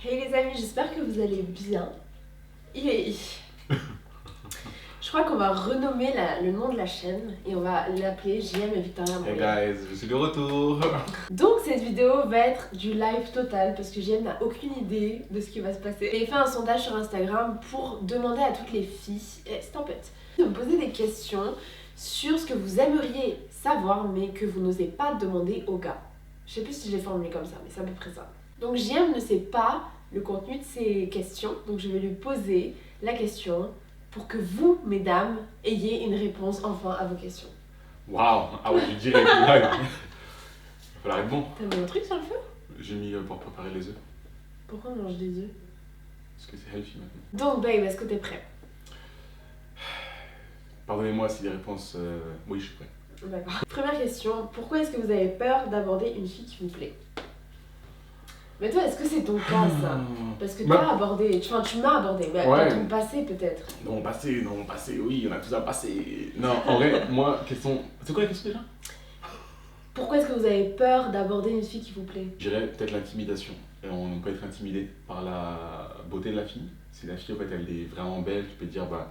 Hey les amis, j'espère que vous allez bien. Je crois qu'on va renommer le nom de la chaîne et on va l'appeler JM et Victoria Hey Montréal. guys, je suis de retour. Donc cette vidéo va être du live total parce que JM n'a aucune idée de ce qui va se passer. J'ai fait un sondage sur Instagram pour demander à toutes les filles, c'est tempête, de me poser des questions sur ce que vous aimeriez savoir mais que vous n'osez pas demander aux gars. Je sais plus si j'ai formulé comme ça, mais c'est à peu près ça. Donc JM ne sait pas le contenu de ces questions, donc je vais lui poser la question pour que vous, mesdames, ayez une réponse enfin à vos questions. Waouh, ah ouais, je dirais que là, il va falloir être bon. T'as mis un truc sur le feu? J'ai mis pour préparer les œufs, Pourquoi on mange des œufs? parce que c'est healthy maintenant. Donc babe, est-ce que t'es prêt? Pardonnez-moi si les réponses... Oui, je suis prêt. D'accord. Première question, pourquoi est-ce que vous avez peur d'aborder une fille qui vous plaît? Mais toi, est-ce que c'est ton cas ça? Parce que t'as abordé, enfin tu m'as abordé, mais Ouais. dans ton passé peut-être. Dans mon passé, oui, on a tous un passé. Non, en vrai, moi, question... C'est quoi la question déjà? Pourquoi est-ce que vous avez peur d'aborder une fille qui vous plaît? Je dirais peut-être l'intimidation. Et on peut être intimidé par la beauté de la fille. Si la fille, en fait, elle est vraiment belle, tu peux te dire, bah...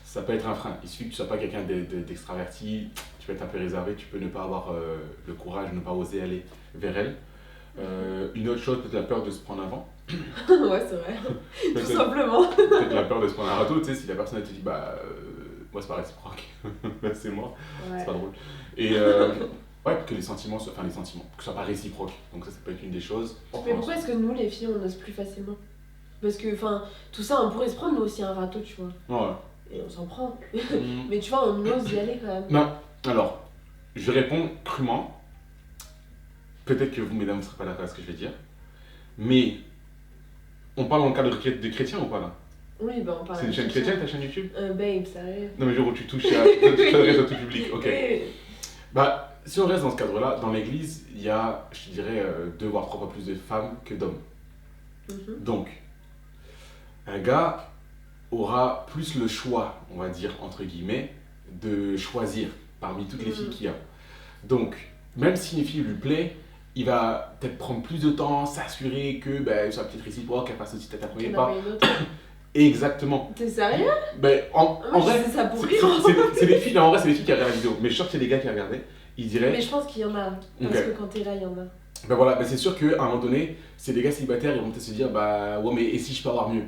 Ça peut être un frein. Il suffit que tu sois pas quelqu'un d'extraverti, tu peux être un peu réservé, tu peux ne pas avoir le courage, ne pas oser aller vers elle. Une autre chose, peut-être la peur de se prendre un vent. Ouais, c'est vrai. Tout simplement. Peut-être la peur de se prendre un râteau, tu sais, si la personne elle te dit, bah, moi c'est pas réciproque, c'est moi, Ouais. c'est pas drôle. Et ouais, que les sentiments, que ce soit pas réciproque. Donc ça peut être une des choses. Mais pourquoi est-ce que nous, les filles, on ose plus facilement? Parce que, enfin, tout ça, on pourrait se prendre nous aussi un râteau, tu vois. Ouais. Et on s'en prend. Mm. Mais tu vois, on ose y aller quand même. Non, alors, je réponds crûment. Peut-être que vous, mesdames, ne serez pas d'accord avec ce que je vais dire. Mais, on parle dans le cadre de chrétien ou pas là? Oui, bah on parle. C'est une chaîne chrétienne, ta chaîne YouTube? Babe, sérieux. Non, mais genre où tu touches à. Tu t'adresses à tout public, ok. Oui. Bah, si on reste dans ce cadre-là, dans l'église, il y a, je te dirais, 2 voire 3 fois plus de femmes que d'hommes. Mhm. Donc, un gars aura plus le choix, on va dire, entre guillemets, de choisir parmi toutes les filles qu'il y a. Donc, même si une fille lui plaît, il va peut-être prendre plus de temps, s'assurer que elle soit peut-être réciproque, qu'elle fasse aussi peut-être un premier pas. Exactement. T'es sérieux? Ben, en Moi, vrai, je disais ça pour rire. c'est des filles, en vrai, c'est des filles qui regardent la vidéo. Mais je suis sûr qu'il y a des gars qui regardaient, ils diraient. Mais je pense qu'il y en a. Parce Ok. que quand t'es là, il y en a. Ben voilà, ben c'est sûr qu'à un moment donné, c'est des gars célibataires, ils vont peut-être se dire, bah ouais, mais et si je peux avoir mieux?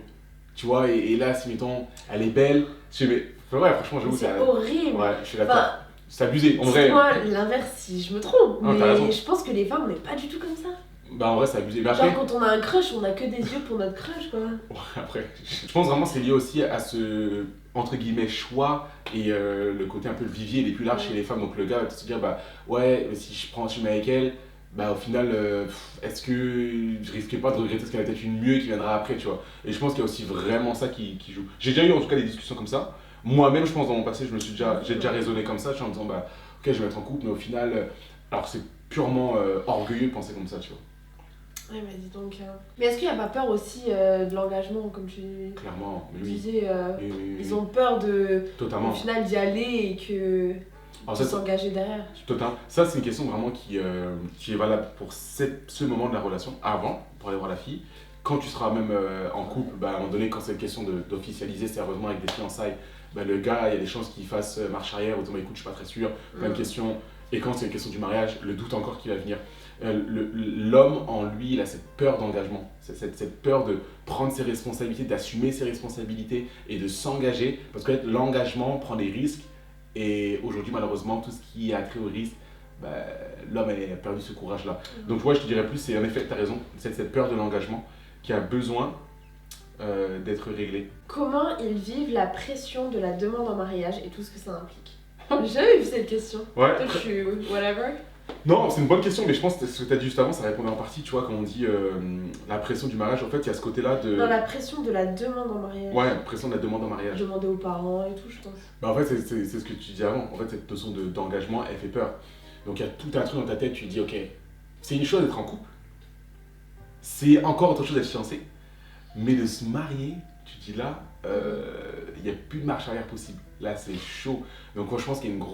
Tu vois, et là, si mettons, elle est belle, je sais, mais ouais, franchement, j'avoue, C'est horrible. Ouais, je suis d'accord. Enfin, C'est abusé, en vrai. moi l'inverse si je me trompe. Non, t'as raison. Mais je pense que les femmes, on n'est pas du tout comme ça. Bah en vrai, c'est abusé. Mais après, Genre, quand on a un crush, on a que des yeux pour notre crush, quoi. ouais, après, je pense vraiment que c'est lié aussi à ce, entre guillemets, choix et le côté un peu vivier les plus large chez les femmes. Donc le gars va se dire, bah ouais, si je mets avec elle, bah au final, est-ce que je risque pas de regretter parce qu'il y en a peut-être une mieux qui viendra après, tu vois. Et je pense qu'il y a aussi vraiment ça qui joue. J'ai déjà eu en tout cas des discussions comme ça. Moi-même, je pense dans mon passé, j'ai déjà raisonné comme ça, en me disant, bah ok, je vais mettre en couple, mais au final, alors c'est purement orgueilleux de penser comme ça, tu vois. Ouais, mais dis donc. Mais est-ce qu'il n'y a pas peur aussi de l'engagement, comme tu Clairement, mais oui. disais Oui, oui, oui. ils ont peur de, Totalement. au final, d'y aller et que Alors de ça, s'engager derrière. total. Ça, c'est une question vraiment qui est valable pour ce moment de la relation, avant, pour aller voir la fille. Quand tu seras même en couple, bah, à un moment donné, quand c'est une question d'officialiser sérieusement avec des fiançailles, bah, le gars, il y a des chances qu'il fasse marche arrière, ou disant, bah, écoute, je suis pas très sûr, plein de questions. Et quand c'est une question du mariage, le doute encore qui va venir. L'homme en lui, il a cette peur d'engagement, cette peur de prendre ses responsabilités, d'assumer ses responsabilités et de s'engager, parce que l'engagement prend des risques, et aujourd'hui malheureusement tout ce qui a trait au risque, bah, l'homme a perdu ce courage-là. Donc ouais, je te dirais plus, c'est en effet, tu as raison, cette peur de l'engagement qui a besoin d'être réglée. Comment ils vivent la pression de la demande en mariage et tout ce que ça implique? J'ai jamais vu cette question. Ouais. Toi, je suis whatever. Non, c'est une bonne question, mais je pense que ce que tu as dit juste avant, ça répondait en partie, tu vois, quand on dit la pression du mariage, en fait, il y a ce côté-là de... Non, la pression de la demande en mariage. Ouais, pression de la demande en mariage. Demander aux parents et tout, je pense. Bah en fait, c'est ce que tu dis avant. En fait, cette notion d'engagement, elle fait peur. Donc il y a tout un truc dans ta tête, tu te dis, ok, c'est une chose d'être en couple, c'est encore autre chose d'être fiancé, mais de se marier, tu te dis là, il n'y a plus de marche arrière possible. Là, c'est chaud. Donc moi, je pense qu'il y a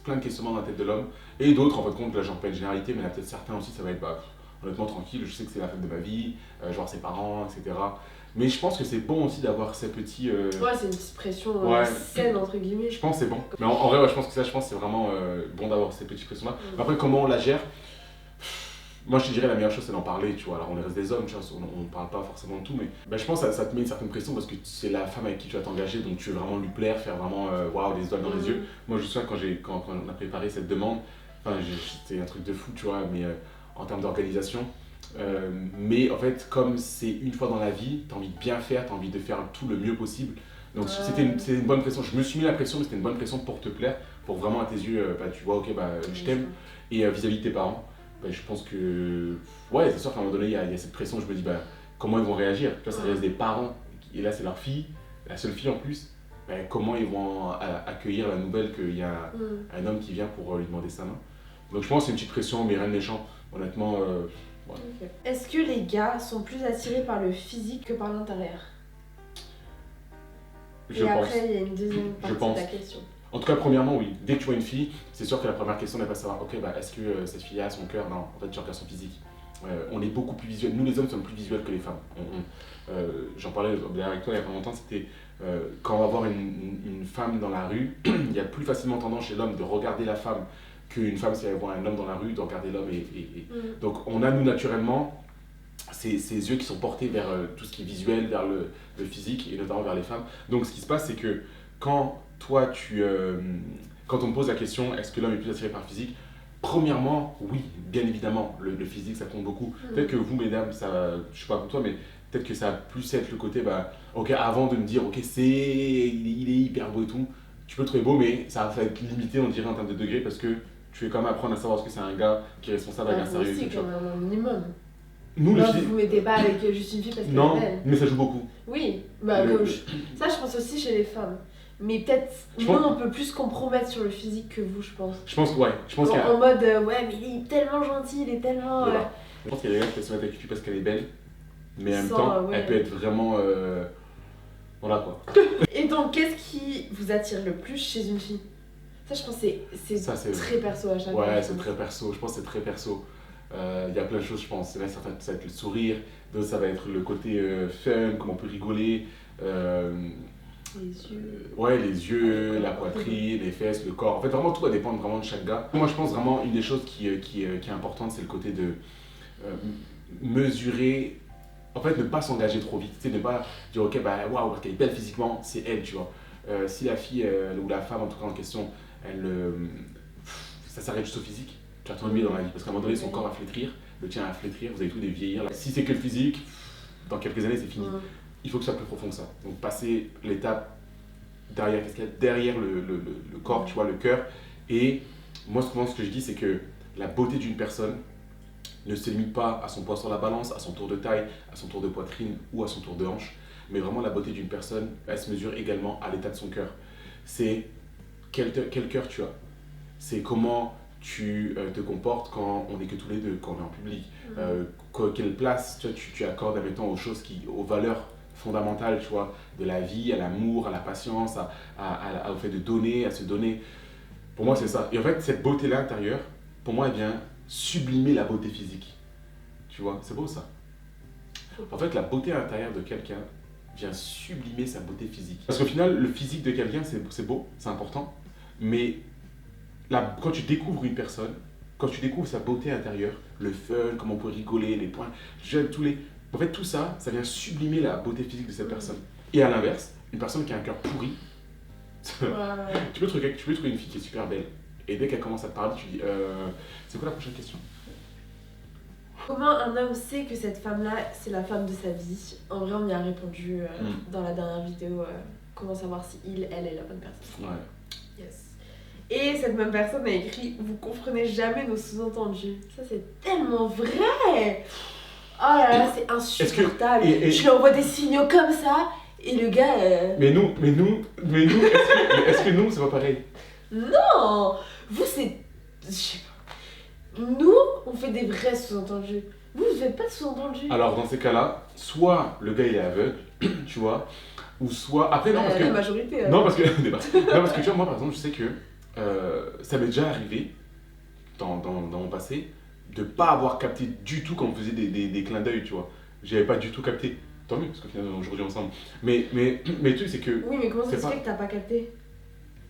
plein de questionnements dans la tête de l'homme, et d'autres, en fait, compte, là, j'en fais une généralité, mais il y en a peut-être certains aussi, ça va être, bah, honnêtement tranquille, je sais que c'est la fête de ma vie, je vais voir ses parents, etc. Mais je pense que c'est bon aussi d'avoir ces petits... Ouais, c'est une petite pression Ouais. saine, entre guillemets. Je pense que c'est bon. Mais en vrai, ouais, je pense que ça, c'est vraiment bon d'avoir ces petites pressions-là. Après, comment on la gère? Moi, je te dirais la meilleure chose, c'est d'en parler, tu vois. Alors, on reste des hommes, tu vois, on ne parle pas forcément de tout, mais ben, je pense que ça te met une certaine pression parce que c'est la femme avec qui tu vas t'engager, donc tu veux vraiment lui plaire, faire vraiment waouh, des étoiles dans les yeux. Moi, je me souviens quand on a préparé cette demande, enfin, c'était un truc de fou, tu vois, mais en termes d'organisation. Mais en fait, comme c'est une fois dans la vie, tu as envie de bien faire, tu as envie de faire tout le mieux possible. Donc, c'était une bonne pression. Je me suis mis la pression, mais c'était une bonne pression pour te plaire, pour vraiment à tes yeux, bah, tu vois, ok, bah, je t'aime. Et vis-à-vis de tes parents. Bah, je pense que, ouais, c'est sûr qu'à un moment donné, il y a cette pression, je me dis, bah, comment ils vont réagir? Tu vois, ça reste des parents, et là, c'est leur fille, la seule fille en plus. Bah, comment ils vont accueillir la nouvelle qu'il y a un homme qui vient pour lui demander sa main? Donc, je pense que c'est une petite pression, mais rien de méchant. Honnêtement, ouais. Okay. Est-ce que les gars sont plus attirés par le physique que par l'intérieur? Et après, il y a une deuxième partie de la question. En tout cas, premièrement, oui. Dès que tu vois une fille, c'est sûr que la première question n'est pas de savoir, ok, bah, est-ce que cette fille a son cœur? Non, en fait, tu regardes son physique. On est beaucoup plus visuels. Nous, les hommes, sommes plus visuels que les femmes. J'en parlais avec toi il y a pas longtemps, c'était quand on va voir une femme dans la rue, il y a plus facilement tendance chez l'homme de regarder la femme qu'une femme, si elle voit un homme dans la rue, de regarder l'homme. Donc, on a, nous, naturellement, ces yeux qui sont portés vers tout ce qui est visuel, vers le physique, et notamment vers les femmes. Donc, ce qui se passe, c'est que quand toi, quand on me pose la question, est-ce que l'homme est plus attiré par le physique? Premièrement, oui, bien évidemment, le physique, ça compte beaucoup. Peut-être que vous, mesdames, ça, je sais pas pour toi, mais peut-être que ça va plus être le côté, bah, ok, avant de me dire, ok, il est hyper beau et tout, tu peux le trouver beau, mais ça va être limité, on dirait, en termes de degrés, parce que tu veux quand même apprendre à savoir ce que c'est un gars qui est responsable avec un sérieux. C'est quand même un minimum. Nous, non, vous mettez pas avec juste une fille parce qu'elle non, est belle. mais ça joue beaucoup. Oui, bah, ça, je pense aussi chez les femmes. Mais peut-être, nous, on peut plus compromettre sur le physique que vous, je pense. Je pense, ouais. Je pense en mode, ouais, mais il est tellement gentil, il est tellement... Je pense qu'il y a des gars qui peuvent se mettre avec une fille parce qu'elle est belle, mais en même temps, elle peut être vraiment... Voilà, quoi. Et donc, qu'est-ce qui vous attire le plus chez une fille? Ça, je pense que c'est très perso à chaque fois. Ouais, c'est très perso. Je pense que c'est très perso. Il y a plein de choses, je pense. Certains, ça va être le sourire, d'autres, ça va être le côté fun, comment on peut rigoler. Les yeux. Ouais, les yeux, la poitrine, les fesses, le corps. En fait, vraiment, tout va dépendre vraiment de chaque gars. Moi, je pense vraiment, une des choses qui est importante, c'est le côté de mesurer. En fait, ne pas s'engager trop vite. Tu sais, ne pas dire, ok, bah, waouh, parce qu'elle est belle physiquement, c'est elle, tu vois. Si la fille, ou la femme, en tout cas en question, ça s'arrête juste au physique, tu vas t'ennuyer dans la vie. Parce qu'à un moment donné, son corps va flétrir, le tien va flétrir, vous allez tous les vieillir. Si c'est que le physique, dans quelques années, c'est fini. Il faut que ce soit plus profond que ça. Donc passer l'étape derrière, qu'est-ce qu'il y a derrière le corps, tu vois, le cœur. Et moi, souvent, ce que je dis, c'est que la beauté d'une personne ne se limite pas à son poids sur la balance, à son tour de taille, à son tour de poitrine ou à son tour de hanche. Mais vraiment, la beauté d'une personne, elle se mesure également à l'état de son cœur. C'est quel cœur tu as. C'est comment tu te comportes quand on n'est que tous les deux, quand on est en public. Quelle place tu accordes, admettons, aux choses, aux valeurs fondamentale, tu vois, de la vie, à l'amour, à la patience, au fait de donner, à se donner. Pour moi, c'est ça. Et en fait, cette beauté-là intérieure, pour moi, elle vient sublimer la beauté physique. Tu vois, c'est beau ça. En fait, la beauté intérieure de quelqu'un vient sublimer sa beauté physique. Parce qu'au final, le physique de quelqu'un, c'est beau, c'est important, mais quand tu découvres une personne, quand tu découvres sa beauté intérieure, le fun, comment on peut rigoler, les points, en fait, tout ça, ça vient sublimer la beauté physique de cette personne. Et à l'inverse, une personne qui a un cœur pourri, tu peux trouver une fille qui est super belle. Et dès qu'elle commence à te parler, tu dis c'est quoi la prochaine question? Comment un homme sait que cette femme-là, c'est la femme de sa vie? En vrai, on y a répondu dans la dernière vidéo. Comment savoir si elle est la bonne personne? Ouais. Yes. Et cette même personne a écrit « Vous comprenez jamais nos sous-entendus ». Ça, c'est tellement vrai. Oh là là, c'est insupportable. Je lui envoie des signaux comme ça et le gars... Mais nous, est-ce que nous, c'est pas pareil? Non. Vous, c'est... Je sais pas. Nous, on fait des vrais sous-entendus. Vous faites pas de sous-entendus. Alors, dans ces cas-là, soit le gars, il est aveugle, tu vois, ou soit... Après, non, parce que... La majorité. Non, parce que... non, parce que tu vois, moi, par exemple, je sais que ça m'est déjà arrivé, dans mon passé, de pas avoir capté du tout quand on faisait des clins d'œil, tu vois. J'avais pas du tout capté. Tant mieux, parce qu'au final, on est aujourd'hui ensemble. Mais le truc, c'est que. Oui, mais comment ça c'est se pas- fait que t'as pas capté?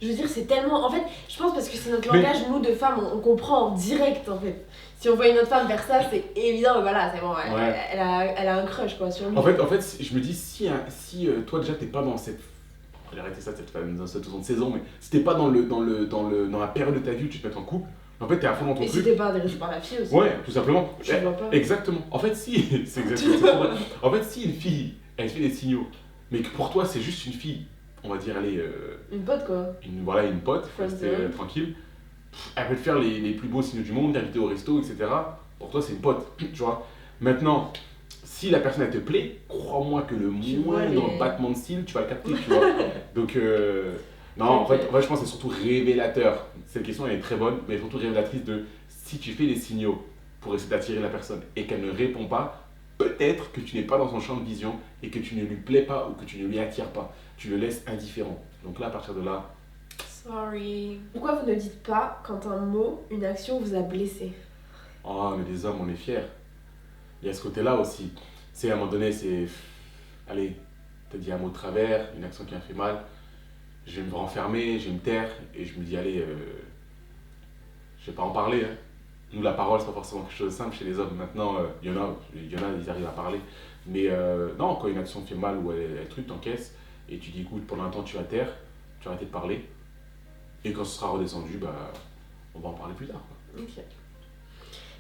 Je veux dire, c'est tellement. En fait, je pense parce que c'est notre Mais- langage, nous, de femmes, on comprend en direct, en fait. Si on voit une autre femme faire ça, c'est évident, voilà, c'est bon, Ouais. elle a un crush, quoi, sur lui. En fait, je me dis, si toi déjà t'es pas dans cette. On va arrêter ça, dans cette saison, mais si t'es pas dans la période de ta vie où tu te mets en couple, en fait t'es à fond dans ton Et si truc. t'es pas intéressé par la fille aussi. Ouais, tout simplement. Je vois pas. Exactement. En fait, si. C'est exactement c'est trop vrai. En fait, si une fille, elle fait des signaux, mais que pour toi c'est juste une fille, on va dire, elle est. Une pote, quoi. Une pote, Friend rester zone. tranquille. Elle peut te faire les plus beaux signaux du monde, t'inviter au resto, etc. Pour toi, c'est une pote, tu vois. Maintenant, si la personne elle te plaît, crois-moi que le Tu vois moindre les- battement de cils, tu vas le capter, tu vois. Donc, non, en fait, je pense que c'est surtout révélateur. Cette question, elle est très bonne, mais surtout révélatrice de si tu fais des signaux pour essayer d'attirer la personne et qu'elle ne répond pas, peut-être que tu n'es pas dans son champ de vision et que tu ne lui plais pas ou que tu ne lui attires pas. Tu le laisses indifférent. Donc là, à partir de là, Sorry. Pourquoi vous ne dites pas quand un mot, une action vous a blessé? oh, mais les hommes, on est fiers. Il y a ce côté-là aussi. C'est à un moment donné, c'est. Allez, t'as dit un mot de travers, une action qui a fait mal. Je vais me renfermer, je vais me taire et je me dis, allez, je vais pas en parler. Hein. Nous, la parole, c'est pas forcément quelque chose de simple chez les hommes. Maintenant, il y en a, ils arrivent à parler. Mais non, quand une action fait mal ou elle truc, t'encaisses et tu dis, écoute, pour l'instant, tu vas taire, tu vas arrêter de parler. Et quand ce sera redescendu, bah, on va en parler plus tard. Quoi. Ok.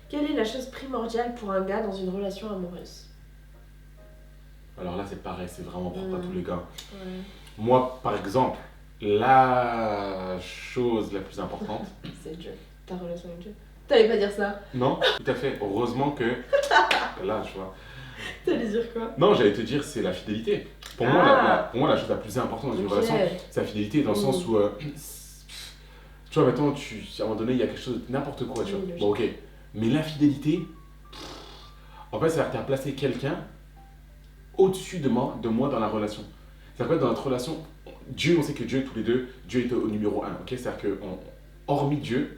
Quelle est la chose primordiale pour un gars dans une relation amoureuse? Alors là, c'est pareil, c'est vraiment propre à tous les gars. Ouais. Moi, par exemple, la chose la plus importante. C'est Dieu. Ta relation avec Dieu. T'allais pas dire ça. Non, tout à fait. Heureusement que. Là, tu vois. T'allais dire quoi? Non, j'allais te dire, c'est la fidélité. Pour, pour moi, la chose la plus importante dans une Ok. relation, c'est la fidélité, dans le sens où. Tu vois, maintenant, à un moment donné, il y a quelque chose, n'importe quoi, tu vois. Oui, logique. Bon, ok. Mais l'infidélité, en fait, c'est-à-dire que tu as placé quelqu'un au-dessus de moi dans la relation. C'est-à-dire que dans notre relation, Dieu, on sait que Dieu, tous les deux, Dieu est au numéro 1. Ok, c'est-à-dire que, hormis Dieu,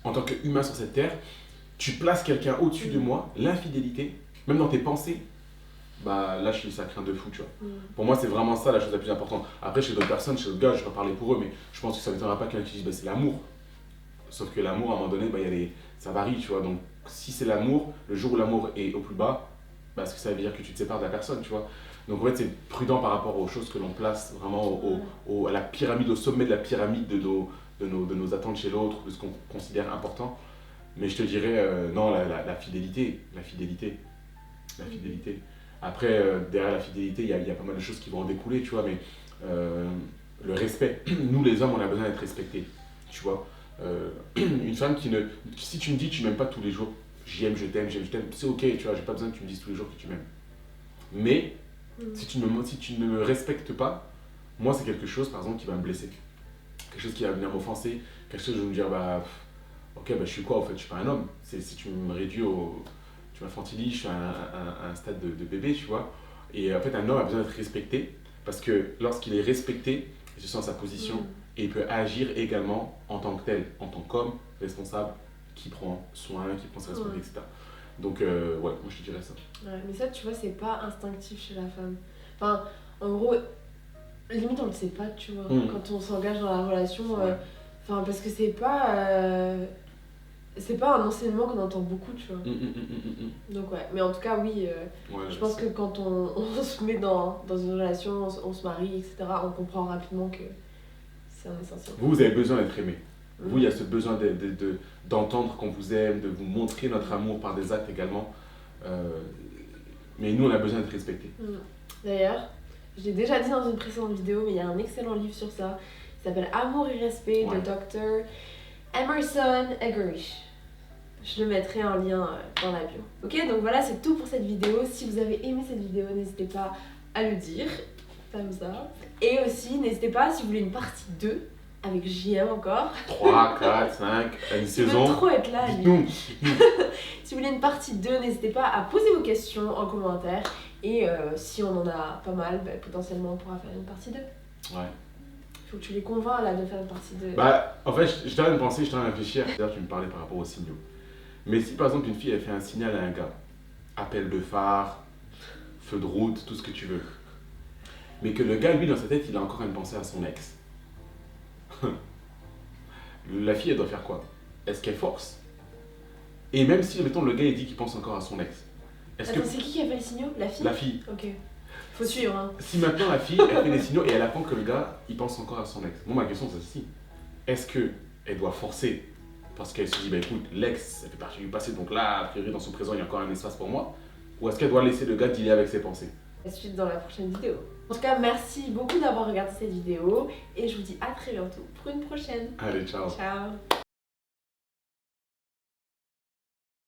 en tant qu'humain sur cette terre, tu places quelqu'un au-dessus de moi, l'infidélité, même dans tes pensées, bah là, ça craint de fou, tu vois. Pour moi, c'est vraiment ça la chose la plus importante. Après, chez d'autres personnes, chez d'autres gars, je vais pas parler pour eux, mais je pense que ça ne m'étonnera pas quelqu'un qui dise bah, c'est l'amour. Sauf que l'amour, à un moment donné, bah, ça varie, tu vois. Donc, si c'est l'amour, le jour où l'amour est au plus bas, bah, est-ce que ça veut dire que tu te sépares de la personne, tu vois. Donc, en fait, c'est prudent par rapport aux choses que l'on place vraiment à la pyramide, au sommet de la pyramide de nos attentes chez l'autre, de ce qu'on considère important. Mais je te dirais, non, la fidélité. La fidélité. Après, derrière la fidélité, il y a pas mal de choses qui vont en découler, tu vois, mais le respect. Nous, les hommes, on a besoin d'être respectés, tu vois. Une femme si tu me dis que tu m'aimes pas tous les jours, j'aime, je t'aime, c'est ok, tu vois, j'ai pas besoin que tu me dises tous les jours que tu m'aimes. Mais si tu ne me respectes pas, moi, c'est quelque chose, par exemple, qui va me blesser. Quelque chose qui va venir m'offenser, quelque chose où je vais me dire, bah, ok, bah, je suis quoi, en fait, je suis pas un homme. Si tu me réduis tu m'infantilises, je suis à un stade de bébé, tu vois. Et en fait, un homme a besoin d'être respecté, parce que lorsqu'il est respecté, il se sent à sa position, et il peut agir également en tant que tel, en tant qu'homme responsable, qui prend soin, qui prend ses responsabilités, etc. Donc, ouais, moi je te dirais ça. Ouais, mais ça, tu vois, c'est pas instinctif chez la femme. Enfin, en gros, limite, on le sait pas, tu vois, quand on s'engage dans la relation. Enfin, parce que c'est pas un enseignement qu'on entend beaucoup, tu vois. Donc, ouais, mais en tout cas, oui, je pense que quand on se met dans une relation, on se marie, etc., on comprend rapidement que c'est un essentiel. Vous avez besoin d'être aimé. Vous, il y a ce besoin d'entendre qu'on vous aime, de vous montrer notre amour par des actes également. Mais nous, on a besoin d'être respectés. D'ailleurs, j'ai déjà dit dans une précédente vidéo, mais il y a un excellent livre sur ça. Il s'appelle Amour et respect de Dr. Emerson Eggerichs. Je le mettrai en lien dans la bio. Ok, donc voilà, c'est tout pour cette vidéo. Si vous avez aimé cette vidéo, n'hésitez pas à le dire. Thumbs up. Et aussi, n'hésitez pas, si vous voulez une partie 2, avec JM encore. 3, 4, 5, une saison. Il veut trop être là, lui. Dites-nous. Si vous voulez une partie 2, n'hésitez pas à poser vos questions en commentaire. Et si on en a pas mal, bah, potentiellement on pourra faire une partie 2. Ouais. Faut que tu les convaincs là de faire une partie 2. Bah, en fait, je t'ai rien de penser, je t'ai rien de réfléchir. D'ailleurs, tu me parlais par rapport aux signaux. Mais si par exemple une fille elle fait un signal à un gars, appel de phare, feu de route, tout ce que tu veux, mais que le gars lui dans sa tête il a encore une pensée à son ex, la fille elle doit faire quoi? Est-ce qu'elle force? Et même si mettons le gars il dit qu'il pense encore à son ex, est-ce que Attends, c'est qui a fait les signaux? La fille? la fille, Ok. Faut suivre, hein. si maintenant la fille elle fait des signaux et elle attend que le gars il pense encore à son ex, moi ma question c'est ceci, est-ce que elle doit forcer parce qu'elle se dit bah écoute l'ex ça fait partie du passé donc là a priori dans son présent il y a encore un espace pour moi, ou est-ce qu'elle doit laisser le gars dealer avec ses pensées? La suite dans la prochaine vidéo. En tout cas, merci beaucoup d'avoir regardé cette vidéo et je vous dis à très bientôt pour une prochaine. Allez ciao. Ciao.